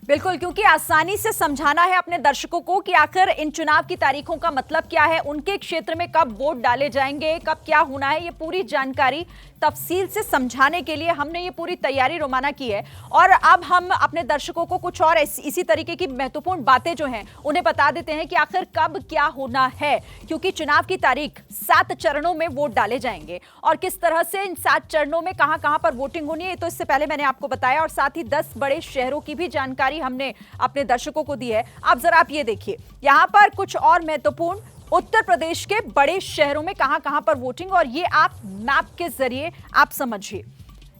बिल्कुल, क्योंकि आसानी से समझाना है अपने दर्शकों को कि आखिर इन चुनाव की तारीखों का मतलब क्या है, उनके क्षेत्र में कब वोट डाले जाएंगे, कब क्या होना है, ये पूरी जानकारी तफसील से समझाने के लिए हमने ये पूरी तैयारी रोमाना की है। और अब हम अपने दर्शकों को कुछ और इसी तरीके की महत्वपूर्ण बातें जो हैं उन्हें बता देते हैं कि आखिर कब क्या होना है, क्योंकि चुनाव की तारीख 7 चरणों में वोट डाले जाएंगे और किस तरह से इन 7 चरणों में कहां कहां पर वोटिंग होनी है तो इससे पहले मैंने आपको बताया, और साथ ही 10 बड़े शहरों की भी जानकारी हमने अपने दर्शकों को दी है। अब जरा आप ये देखिए, यहां पर कुछ और महत्वपूर्ण उत्तर प्रदेश के बड़े शहरों में कहां कहां पर वोटिंग, और ये आप मैप के जरिए आप समझिए।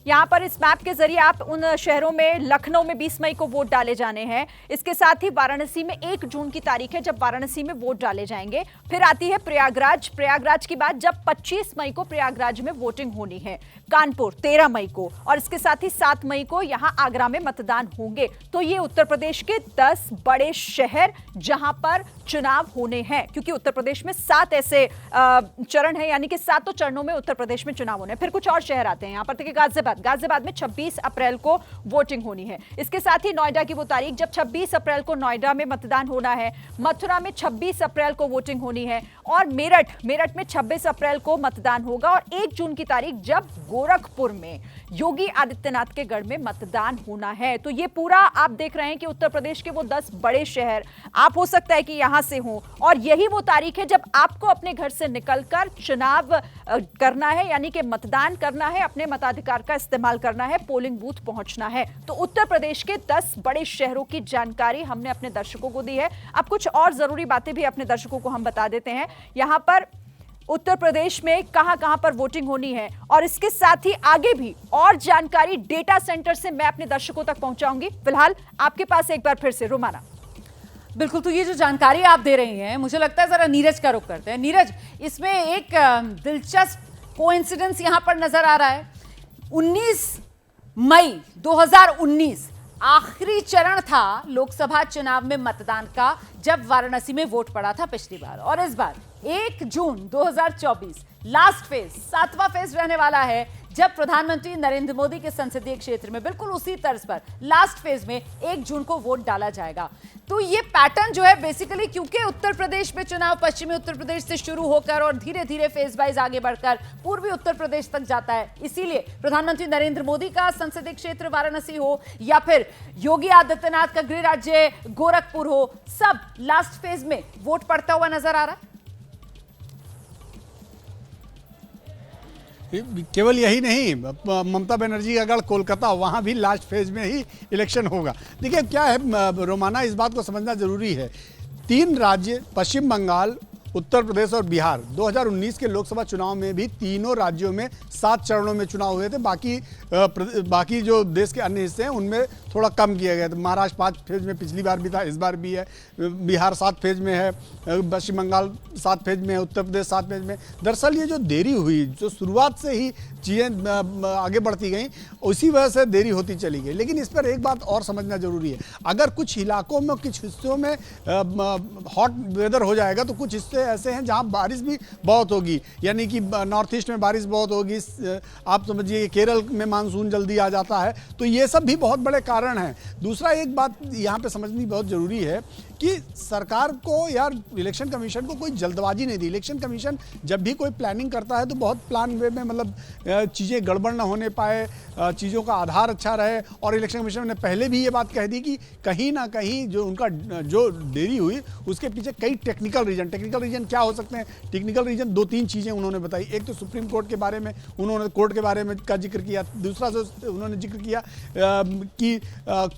यहां पर इस मैप के जरिए आप उन शहरों में, लखनऊ में 20 मई को वोट डाले जाने हैं। इसके साथ ही वाराणसी में 1 जून की तारीख है जब वाराणसी में वोट डाले जाएंगे। फिर आती है प्रयागराज की बात, जब 25 मई को प्रयागराज में वोटिंग होनी है। कानपुर 13 मई को, और इसके साथ ही 7 मई को यहां आगरा में मतदान होंगे। तो ये उत्तर प्रदेश के 10 बड़े शहर जहां पर चुनाव होने हैं, क्योंकि उत्तर प्रदेश में 7 ऐसे चरण है, यानी कि 7 चरणों में उत्तर प्रदेश में चुनाव होने हैं। फिर कुछ और शहर आते हैं यहां पर, देखिए गाजियाबाद में 26 अप्रैल को वोटिंग होनी है। इसके साथ ही नोएडा की वो तारीख जब 26 अप्रैल को नोएडा में मतदान होना है। मथुरा में 26 अप्रैल को वोटिंग होनी है, और मेरठ में 26 अप्रैल को मतदान होगा, और 1 जून की तारीख जब गोरखपुर में योगी आदित्यनाथ के गढ़ में मतदान होना है। तो ये पूरा आप देख रहे हैं कि उत्तर प्रदेश के वो 10 बड़े शहर, आप हो सकता है कि यहां से हो, और यही वो तारीख है जब आपको अपने घर से निकलकर चुनाव करना है, यानी कि मतदान करना है, अपने मताधिकार का इस्तेमाल करना है, पोलिंग बूथ पहुंचना है। तो उत्तर प्रदेश के 10 बड़े शहरों की जानकारी हमने अपने दर्शकों को दी है। अब कुछ और जरूरी बातें भी अपने दर्शकों को हम बता देते हैं। यहां पर उत्तर प्रदेश में कहां कहां पर वोटिंग होनी है, और इसके साथ ही आगे भी और जानकारी डेटा सेंटर से मैं अपने दर्शकों तक पहुंचाऊंगी। फिलहाल आपके पास एक बार फिर से रोमाना। बिल्कुल, तो ये जो जानकारी आप दे रही हैं, मुझे लगता है जरा नीरज का रुख करते हैं। नीरज, इसमें एक दिलचस्प कोइंसिडेंस यहां पर नजर आ रहा है। 19 मई 2019 आखिरी चरण था लोकसभा चुनाव में मतदान का, जब वाराणसी में वोट पड़ा था पिछली बार, और इस बार 1 जून 2024 लास्ट फेज, 7वां फेज रहने वाला है, जब प्रधानमंत्री नरेंद्र मोदी के संसदीय क्षेत्र में बिल्कुल उसी तर्ज पर लास्ट फेज में 1 जून को वोट डाला जाएगा। तो ये पैटर्न जो है बेसिकली, क्योंकि उत्तर प्रदेश में चुनाव पश्चिमी उत्तर प्रदेश से शुरू होकर और धीरे धीरे फेज वाइज आगे बढ़कर पूर्वी उत्तर प्रदेश तक जाता है, इसीलिए प्रधानमंत्री नरेंद्र मोदी का संसदीय क्षेत्र वाराणसी हो या फिर योगी आदित्यनाथ का गृह राज्य गोरखपुर हो, सब लास्ट फेज में वोट पड़ता हुआ नजर आ रहा है। केवल यही नहीं, ममता बनर्जी का गढ़ कोलकाता, वहाँ भी लास्ट फेज में ही इलेक्शन होगा। देखिए क्या है रोमाना, इस बात को समझना जरूरी है। 3 राज्य, पश्चिम बंगाल, उत्तर प्रदेश और बिहार, 2019 के लोकसभा चुनाव में भी तीनों राज्यों में 7 चरणों में चुनाव हुए थे। बाकी जो देश के अन्य हिस्से हैं उनमें थोड़ा कम किया गया था। महाराष्ट्र 5 फेज में पिछली बार भी था, इस बार भी है। बिहार 7 फेज में है, पश्चिम बंगाल 7 फेज में है, उत्तर प्रदेश 7 फेज में। दरअसल ये जो देरी हुई, जो शुरुआत से ही चीज़ें आगे बढ़ती गई, उसी वजह से देरी होती चली गई। लेकिन इस पर एक बात और समझना जरूरी है, अगर कुछ इलाकों में, कुछ हिस्सों में हॉट वेदर हो जाएगा तो कुछ हिस्से ऐसे हैं जहां बारिश भी बहुत होगी, यानी कि नॉर्थ ईस्ट में बारिश बहुत होगी। आप समझिए केरल में मानसून जल्दी आ जाता है, तो ये सब भी बहुत बड़े कारण हैं। दूसरा एक बात यहाँ पे समझनी बहुत जरूरी है कि सरकार को या इलेक्शन कमीशन को कोई जल्दबाजी नहीं दी। इलेक्शन कमीशन जब भी कोई प्लानिंग करता है तो बहुत प्लान वे में, मतलब चीज़ें गड़बड़ ना होने पाए, चीज़ों का आधार अच्छा रहे। और इलेक्शन कमीशन ने पहले भी ये बात कह दी कि कहीं ना कहीं जो देरी हुई उसके पीछे कई टेक्निकल रीजन क्या हो सकते हैं। टेक्निकल रीजन 2-3 चीज़ें उन्होंने बताई। एक तो सुप्रीम कोर्ट के बारे में उन्होंने, कोर्ट के बारे में का जिक्र किया। दूसरा उन्होंने जिक्र किया कि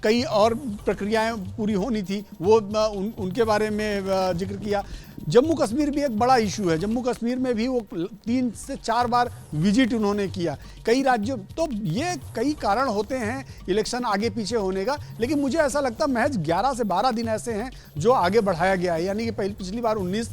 कई और प्रक्रियाएं पूरी होनी थी, वो उनके बारे में जिक्र किया। जम्मू कश्मीर भी एक बड़ा इशू है। जम्मू कश्मीर में भी वो 3 से 4 बार विजिट उन्होंने किया कई राज्यों। तो ये कई कारण होते हैं इलेक्शन आगे पीछे होने का, लेकिन मुझे ऐसा लगता है महज 11 से 12 दिन ऐसे हैं जो आगे बढ़ाया गया है। यानी कि पिछली बार 19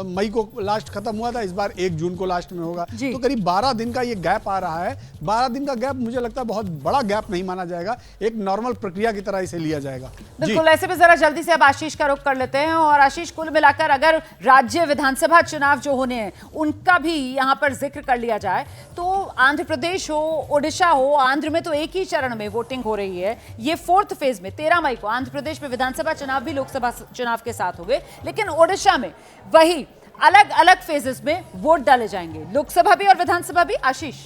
मई को लास्ट खत्म हुआ था, इस बार 1 जून को लास्ट में होगा। तो करीब 12 दिन का ये गैप आ रहा है। 12 दिन का गैप मुझे लगता है बहुत बड़ा गैप नहीं माना जाएगा, एक नॉर्मल प्रक्रिया की तरह इसे लिया जाएगा। बिल्कुल, ऐसे में जरा जल्दी से अब अब आशीष का रुख कर लेते हैं। और आशीष, कुल मिलाकर अगर राज्य विधानसभा चुनाव जो होने हैं उनका भी यहां पर जिक्र कर लिया जाए तो आंध्र प्रदेश हो, ओडिशा हो, आंध्र में तो एक ही चरण में वोटिंग हो रही है। ये 4th फेज में 13 मई को आंध्र प्रदेश में विधानसभा चुनाव भी लोकसभा चुनाव के साथ हो गए, लेकिन ओडिशा में वही अलग अलग फेजेस में वोट डाले जाएंगे, लोकसभा भी और विधानसभा भी। आशीष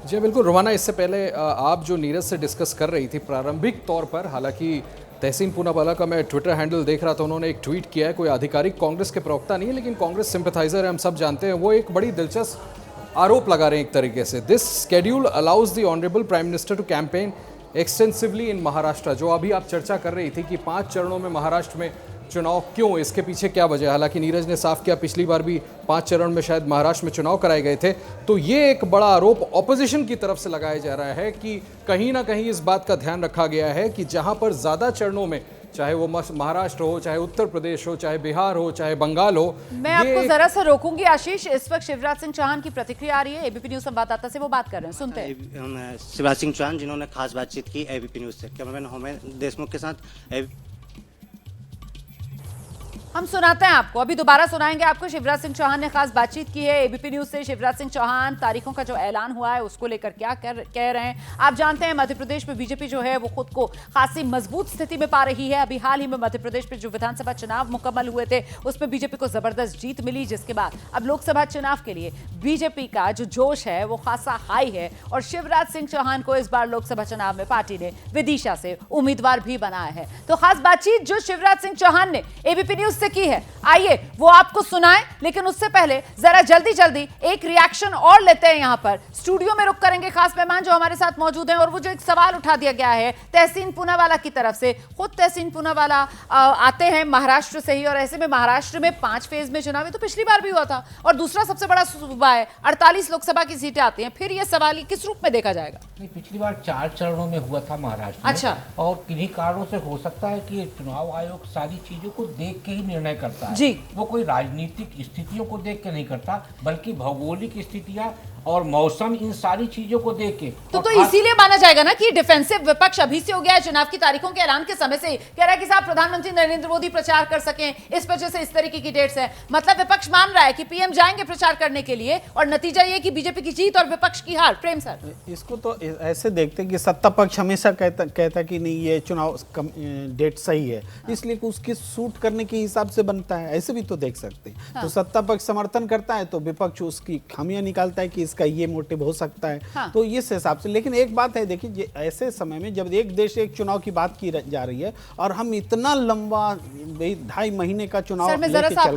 जी बिल्कुल रोमाना, इससे पहले आप जो नीरज से डिस्कस कर रही थी प्रारंभिक तौर पर, हालांकि तहसीन पूनावाला का मैं ट्विटर हैंडल देख रहा था, उन्होंने एक ट्वीट किया है, कोई आधिकारिक कांग्रेस के प्रवक्ता नहीं है लेकिन कांग्रेस सिंपैथाइजर है, हम सब जानते हैं। वो एक बड़ी दिलचस्प आरोप लगा रहे हैं एक तरीके से, this schedule allows the honourable prime minister to campaign extensively in Maharashtra. जो अभी आप चर्चा कर रही थी कि 5 चरणों में महाराष्ट्र में चुनाव क्यों, इसके पीछे क्या वजह है। हालांकि नीरज ने साफ किया पिछली बार भी 5 चरण में शायद महाराष्ट्र में चुनाव कराए गए थे। तो ये एक बड़ा आरोप ऑपोजिशन की तरफ से लगाया जा रहा है कि कहीं ना कहीं इस बात का ध्यान रखा गया है कि जहां पर ज़्यादा चरणों में, चाहे वो महाराष्ट्र हो, चाहे उत्तर प्रदेश हो, चाहे बिहार हो, चाहे बंगाल हो। मैं आपको जरा सा रोकूंगी आशीष, इस वक्त शिवराज सिंह चौहान की प्रतिक्रिया आ रही है, एबीपी न्यूज संवाददाता से वो बात कर रहे हैं, सुनते हैं। शिवराज सिंह चौहान जिन्होंने खास बातचीत की एबीपी न्यूज से, कैमरामैन होमेन देशमुख के साथ। हम सुनाते हैं आपको, अभी दोबारा सुनाएंगे आपको। शिवराज सिंह चौहान ने खास बातचीत की है एबीपी न्यूज से। शिवराज सिंह चौहान तारीखों का जो ऐलान हुआ है उसको लेकर क्या कह रहे हैं। आप जानते हैं मध्य प्रदेश में बीजेपी जो है वो खुद को खासी मजबूत स्थिति में पा रही है। अभी हाल ही में मध्य प्रदेश में जो विधानसभा चुनाव मुकम्मल हुए थे उसमें बीजेपी को जबरदस्त जीत मिली, जिसके बाद अब लोकसभा चुनाव के लिए बीजेपी का जो जोश है वो खासा हाई है। और शिवराज सिंह चौहान को इस बार लोकसभा चुनाव में पार्टी ने विदिशा से उम्मीदवार भी बनाया है। तो खास बातचीत जो शिवराज सिंह चौहान ने एबीपी न्यूज से की है, आइए वो आपको सुनाएं। लेकिन उससे पहले जरा जल्दी एक रिएक्शन और लेते हैं। यहां पर स्टूडियो में रुक करेंगे खास मेहमान जो हमारे साथ मौजूद हैं। और वो जो एक सवाल उठा दिया गया है तहसीन पूनावाला की तरफ से, खुद तहसीन पूनावाला आते हैं महाराष्ट्र से ही, और ऐसे में महाराष्ट्र में 5 फेज में चुनाव तो पिछली बार भी हुआ था और दूसरा सबसे बड़ा सूबा है, 48 लोकसभा की सीटें आती हैं। फिर ये सवाल किस रूप में देखा जाएगा? नहीं, पिछली बार 4 चरणों में हुआ था महाराष्ट्र में। अच्छा। और किन्हीं कारणों से हो सकता है कि चुनाव आयोग सारी चीजों को देख के ही निर्णय करता है जी। वो कोई राजनीतिक स्थितियों को देख के नहीं करता, बल्कि भौगोलिक स्थितियां और मौसम, इन सारी चीजों को देख के। तो इसीलिए माना जाएगा ना कि डिफेंसिव विपक्ष अभी से हो गया है, चुनाव की तारीखों के ऐलान के समय से कह रहा है कि साहब प्रधानमंत्री नरेंद्र मोदी प्रचार कर सकें, इस वजह से इस तरीके की डेट्स है। मतलब विपक्ष मान रहा है कि पीएम जाएंगे प्रचार करने के लिए और नतीजा ये कि बीजेपी की जीत और विपक्ष की हार। प्रेम सर, इसको तो ऐसे देखते हैं कि सत्ता पक्ष हमेशा कहता कि नहीं ये चुनाव डेट सही है, इसलिए कि उसके सूट करने के हिसाब से बनता है, ऐसे भी तो देख सकते हैं। हाँ। तो सत्ता पक्ष समर्थन करता है तो विपक्ष उसकी खामियां निकालता है कि इसका ये मोटिव हो सकता है। हाँ। तो इस हिसाब से, लेकिन एक बात है, देखिए ऐसे समय में जब एक देश एक चुनाव की बात की जा रही है और हम इतना लंबा 2.5 महीने का चुनाव सर, मैं जरा लेके सा चल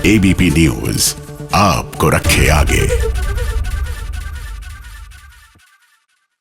एबीपी न्यूज आपको रखे आगे।